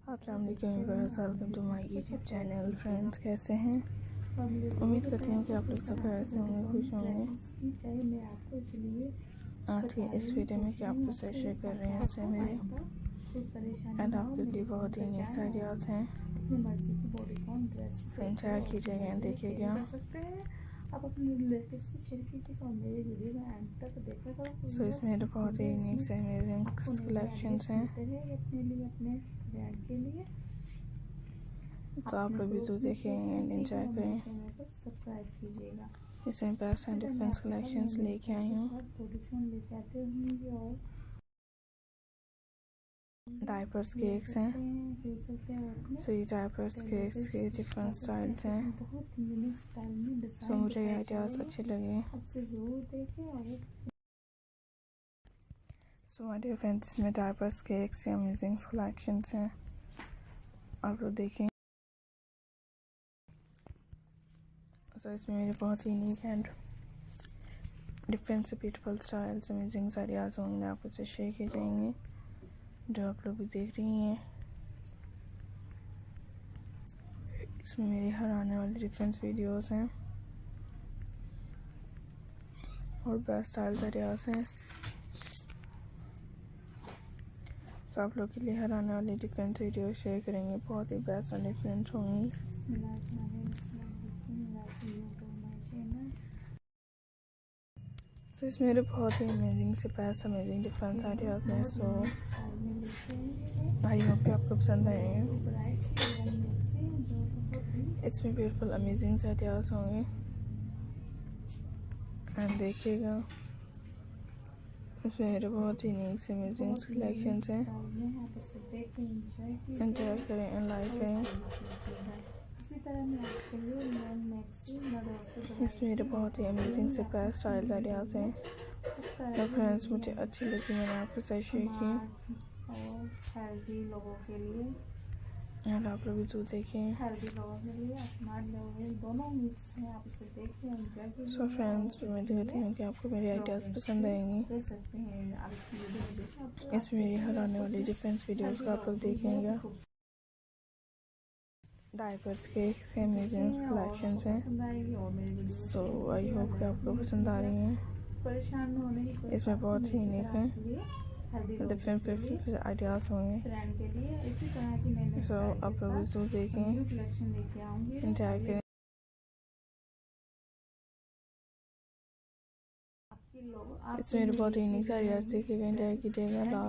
अस्सलाम वालेकुम, welcome to my YouTube channel. Friends, कैसे हैं? उम्मीद करती हूँ कि आप लोग सब ऐसे होंगे, खुश होंगे। आज के इस वीडियो में क्या आपके साथ शेयर कर रहे हैं इसमें मेरे एंड आपके लिए बहुत ही यूनिक आइडियाज हैं। इंजॉय कीजिएगा एंड देखिएगा। आप अपने रिलेटिव से शेयर कीजिएगा और मेरे वीडियो में एंड तक देखा करो। सो इसमें बहुत ही यूनिक से अमेजिंग कलेक्शंस हैं, अपने लिए, अपने ब्रांड के लिए। तो आप लोग भी जो देखेंगे एंड एंजॉय करें। सब्सक्राइब कीजिएगा। इसमें बेस्ट एंड डिफरेंट कलेक्शंस लेके आई हूँ। डायपर्स केक्स हैं। सो ये डायपर्स केक्स के डिफरेंट स्टाइल्स हैं। सो मुझे ये आइडियाज अच्छे लगे। सो माय डियर फ्रेंड्स, इसमें डायपर्स केक्स के अमेजिंग कलेक्शंस हैं, आप लोग देखें। सो इसमें मेरे बहुत ही यूनिक एंड डिफरेंट से ब्यूटीफुल स्टाइल्स अमेजिंग आइडियाज होंगे, आपको से शेयर किए जाएंगे, जो आप लोग भी देख रही हैं। इसमें मेरे हर आने वाले डिफरेंट वीडियोस हैं और बेस्ट स्टाइल्स आइडियाज हैं। तो आप लोग के लिए हर आने वाली डिफरेंट वीडियो शेयर करेंगे, बहुत ही बेस्ट और डिफरेंट होंगी। तो इसमें मेरे बहुत ही अमेजिंग से बेस्ट अमेजिंग डिफरेंट आइडियाज हैं। सो आई होप कि आपको पसंद आएंगे। इसमें ब्यूटीफुल अमेजिंग आइडियाज होंगे एंड देखिएगा। इसमें मेरे बहुत ही यूनिक से अमेजिंग कलेक्शंस हैं। एंजॉय करें एंड लाइक करें। इसमें मेरे बहुत ही अमेजिंग से बेस्ट स्टाइल आइडियाज हैं। तो फ्रेंड्स, मुझे अच्छी लगी, मैंने आपके साथ शेयर की। हेल्दी लोगों के लिए और आप लोग भी जो देखें। हेल्दी लोगों के लिए, स्मार्ट लोगों के लिए, दोनों मिक्स हैं। आप इसे देखें, एंजॉय कीजिए। सो फ्रेंड्स, उम्मीद करती हूँ कि आपको मेरे आइडियाज़ पसंद आएंगी। देख सकते हैं आप इसकी वीडियो में देखें। इसमें मेरी हर आने वाली डिफरेंस वीडियोस को आप लोग देखेंगे। डायपर्स के अमेजिंग कलेक्शंस हैं। सो आई होप कि आपको पसंद आ रही हैं। परेशान होने की इसमें बहुत ही यूनिक है, डिफरेंट आइडियाज होंगे। के लिए इसी तरह की नई सो आप लोग जरूर देखें, कलेक्शन लेके आऊंगी, एंजॉय करें। इसमें बहुत ही यूनिक आइडियाज देखिएगा, एंजॉय कीजिएगा।